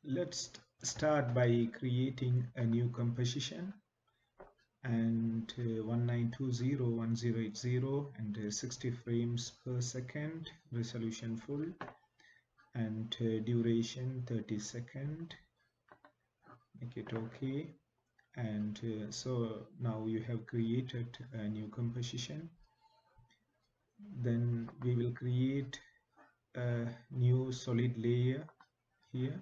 Let's start by creating a new composition, and 19201080 and 60 frames per second, resolution full, and duration 30 seconds. Make it okay. And so now you have created a new composition. Then we will create a new solid layer here,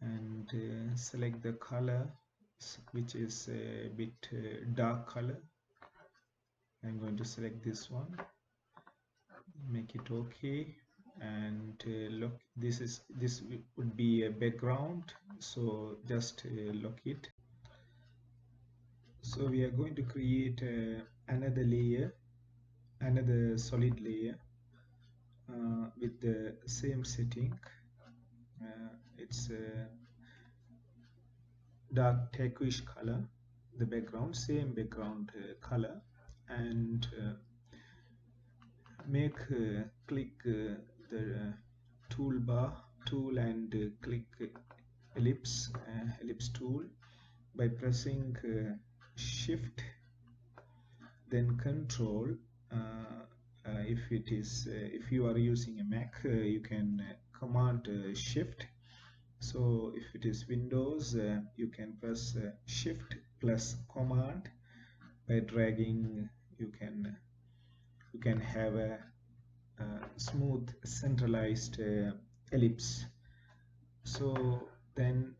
and select the color which is a bit dark color. I'm going to select this one, make it okay, and look, this would be a background, so just lock it. So we are going to create another layer, another solid layer with the same setting. It's dark turquoise color, the background, same background color, and click the toolbar tool and click ellipse tool by pressing shift then control. If you are using a Mac, you can command shift. So if it is Windows, you can press shift plus command. By dragging, you can have a smooth centralized ellipse. So then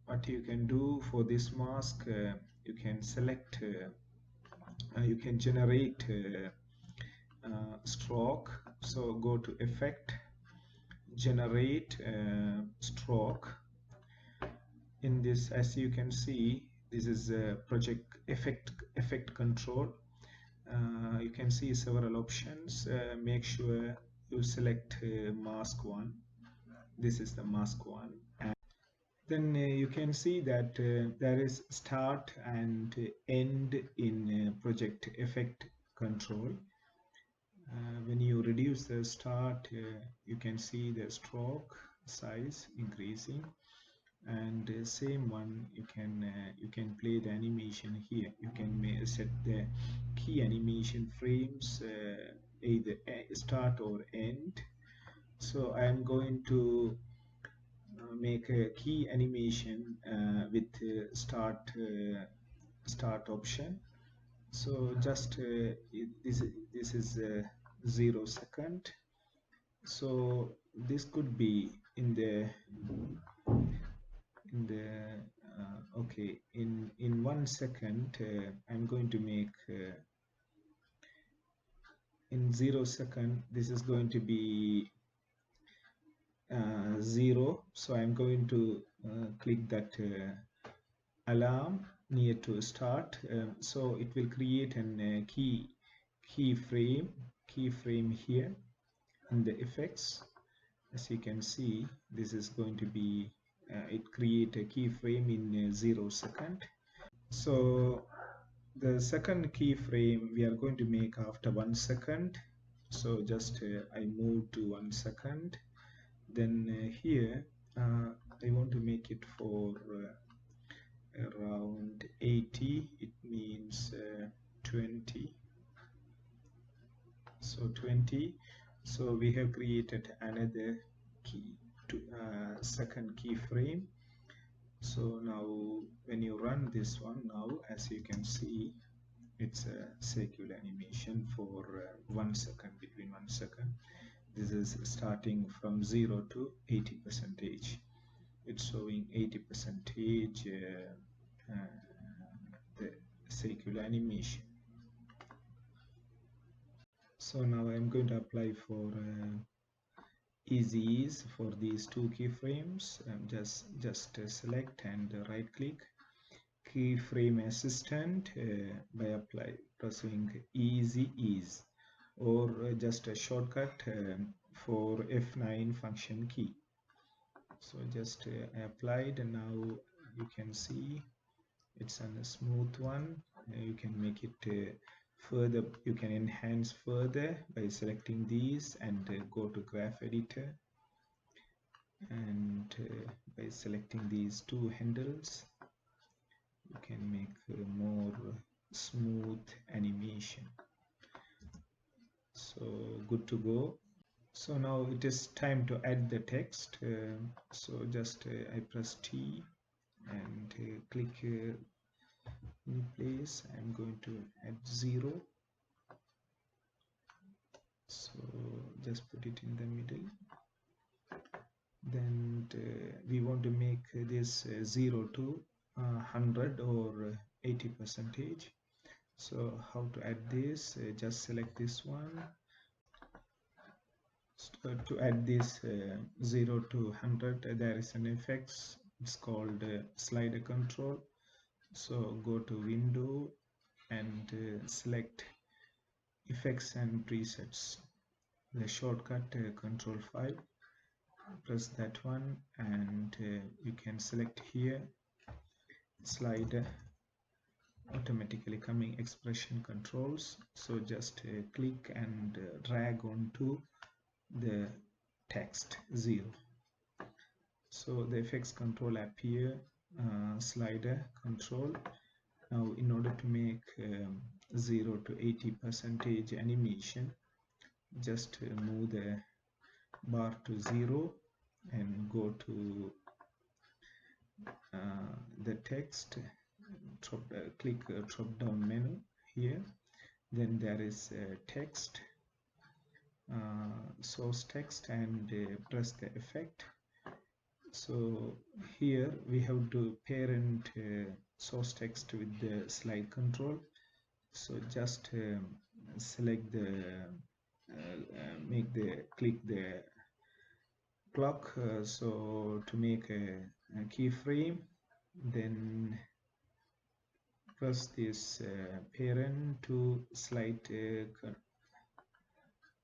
what you can do for this mask, you can select you can generate stroke. So go to effect, generate stroke. In this, as you can see, this is project effect control. You can see several options. Make sure you select mask one. This is the mask one, and then you can see that there is start and end in project effect control. When you reduce the start, you can see the stroke size increasing, and same one you can play the animation here. You can set the key animation frames, either start or end. So I am going to make a key animation with start option. So just this is 0 second. So this could be in the okay, in 1 second. I'm going to make in 0 second, this is going to be 0. So I'm going to click that alarm near to start. So it will create an keyframe here in the effects. As you can see, this is going to be it create a keyframe in 0 second. So the second keyframe we are going to make after 1 second. So just I move to 1 second. Then here I want to make it for around 80. It means 20. So 20. So we have created another second keyframe. So now when you run this one, now as you can see, it's a circular animation for 1 second, between 1 second. This is starting from 0 to 80%. It's showing 80% the circular animation. So now I'm going to apply for easy ease for these two keyframes. Just select and right click keyframe assistant by pressing easy ease, or just a shortcut for F9 function key. So just applied, and now you can see it's a smooth one. You can make it further, you can enhance further by selecting these and go to graph editor. and by selecting these two handles you can make a more smooth animation. So good to go. So now it is time to add the text. So just I press T and click new place. I'm going to add 0. So just put it in the middle. Then we want to make this 0 to 100 or 80%. So how to add this? Just select this one. So to add this 0 to 100, there is an effects. It's called slider control. So go to window and select effects and presets. The shortcut control 5. Press that one and you can select here slider automatically coming expression controls. So just click and drag onto the text 0. So the effects control appear, slider control. Now in order to make 0 to 80% animation, just move the bar to 0 and go to the text, click drop down menu here. Then there is text, source text, and press the effect. So here we have to parent source text with the slide control. So just select the click the clock, so to make a keyframe, then press this parent to slide,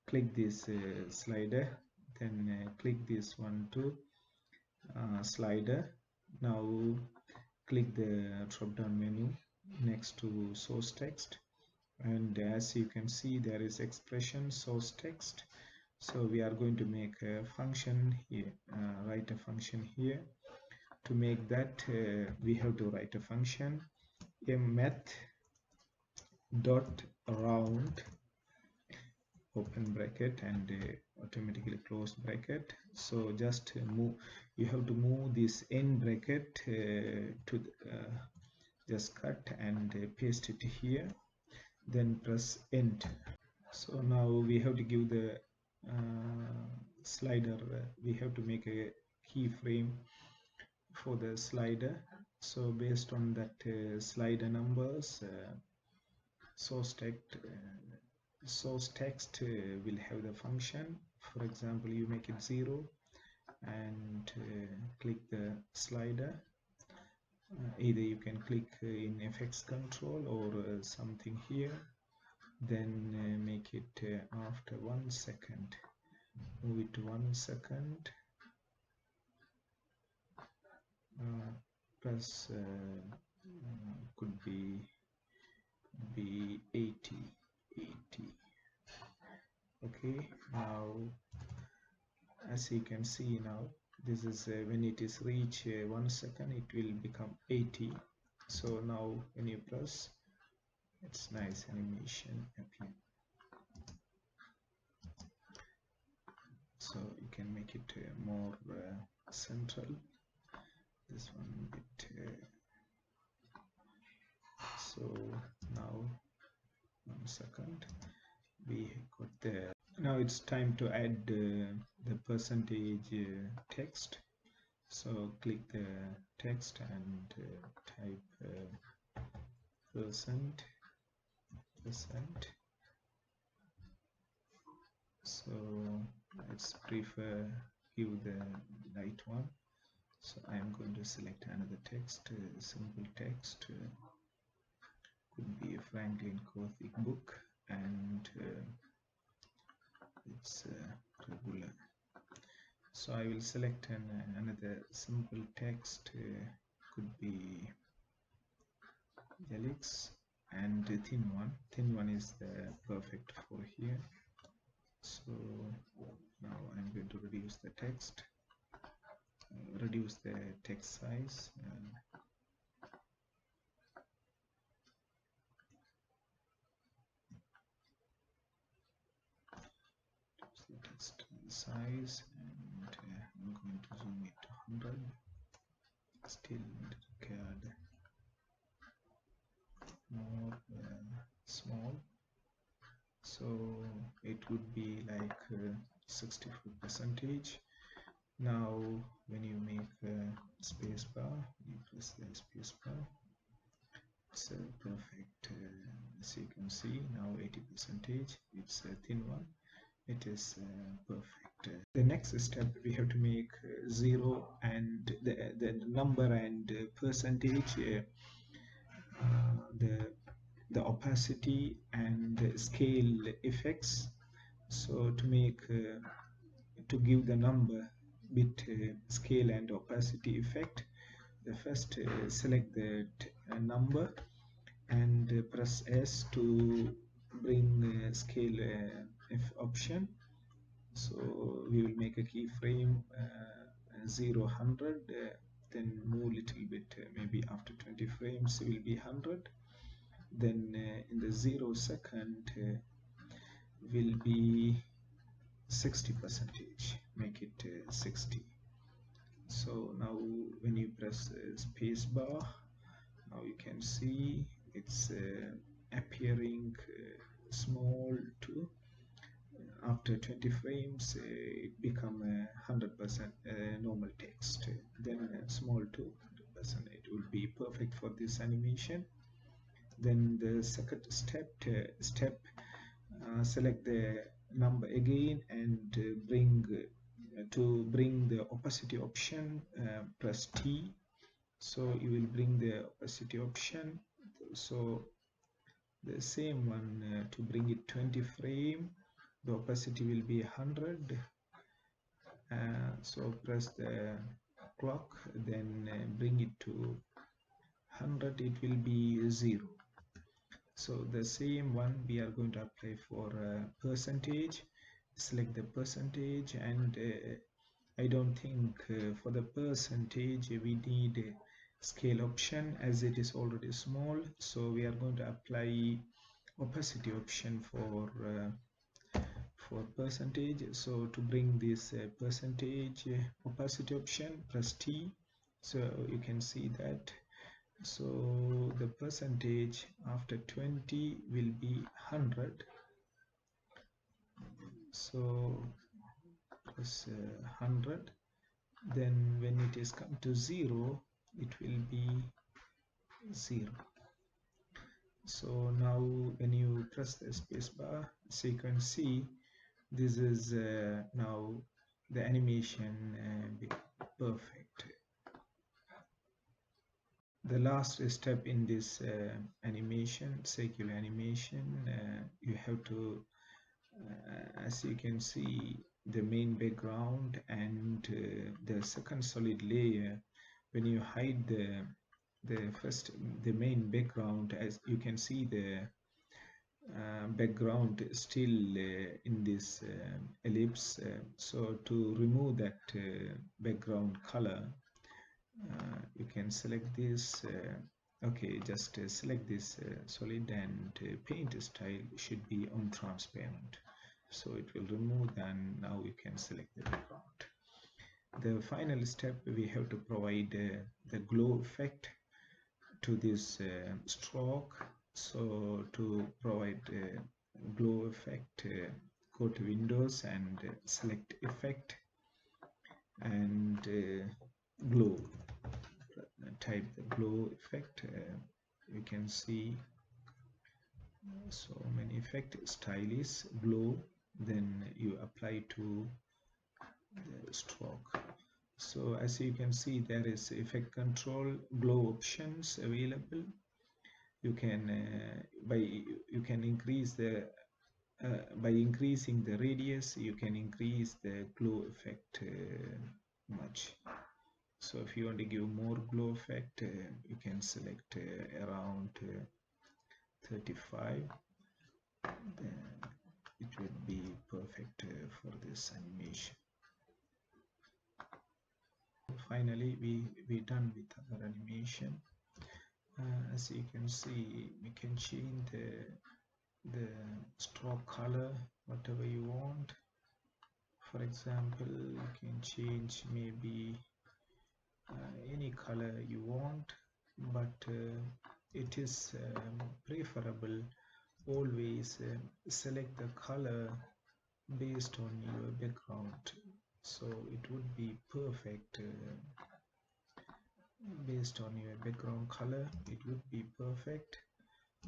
click this slider, then click this one to slider. Now click the drop down menu next to source text, and as you can see there is expression source text. So we are going to make a function here, write a function here. To make that we have to write a function math dot round open bracket and automatically close bracket. So just move, you have to move this end bracket to just cut and paste it here, then press enter. So now we have to give the slider, we have to make a keyframe for the slider. So based on that slider numbers, source text will have the function. For example, you make it 0 and click the slider. Either you can click in effects control or something here, then make it after 1 second, move it to 1 second, plus could be 80. Okay, now as you can see, now this is when it is reach 1 second it will become 80. So now when you press, it's nice animation appear. So you can make it more central, this one bit so now 1 second we got there. Now it's time to add the percentage text. So click the text and type percent. So let's prefer give the light one. So I am going to select another text, simple text, could be a Franklin Covey book, and it's regular. So I will select another simple text, could be Helix, and thin one is the perfect for here. So now I'm going to reduce the text. reduce the text size. The text size, and I'm going to zoom it to 100. Still required more small, so it would be like 64%. Now when you make a space bar, you press the space bar, it's perfect. As you can see now 80%, it's a thin one, it is perfect. The next step, we have to make 0 and the number and percentage, the opacity and the scale effects. So to make to give the number with scale and opacity effect, first select the number and press S to bring scale option. So we will make a keyframe 0 100, then move a little bit, maybe after 20 frames will be 100, then in the 0 second will be 60%, make it 60. So now when you press space bar, now you can see it's appearing small too. After 20 frames it become 100% normal text, then small to 100%. It will be perfect for this animation. Then the second step, select the number again and bring the opacity option, press T. So you will bring the opacity option, so the same one, to bring it 20 frame, the opacity will be 100. So press the clock, then bring it to 100, it will be 0. So the same one we are going to apply for percentage. Select the percentage, and I don't think for the percentage we need a scale option as it is already small, so we are going to apply opacity option for percentage. So to bring this percentage opacity option, press T. So you can see that, so the percentage after 20 will be 100. So press 100, then when it is come to 0 it will be 0. So now when you press the space bar, so you can see this is now the animation be perfect. The last step in this animation, circular animation, you have to as you can see, the main background and the second solid layer, when you hide the main background, as you can see the background still in this ellipse. So to remove that background color, you can select this. Okay, just select this solid, and paint style should be on transparent, so it will remove, and now you can select the background. The final step, we have to provide the glow effect to this stroke. So to provide glow effect, go to Windows and select Effect and glow. Type the glow effect. You can see so many effects. Style is glow, then you apply to the stroke. So as you can see, there is effect control, glow options available. You can increase the by increasing the radius, you can increase the glow effect much. So if you want to give more glow effect, you can select around 35. Then it will be perfect for this animation. finally we done with our animation. As you can see, we can change the stroke color whatever you want. For example, you can change maybe any color you want, but it is preferable always select the color based on your background, so it would be perfect. Based on your background color, it would be perfect.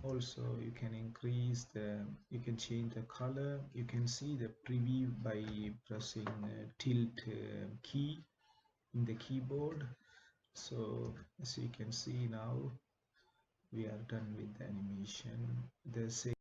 Also, you can you can change the color. You can see the preview by pressing tilt key in the keyboard. So as you can see now, we are done with the animation. The same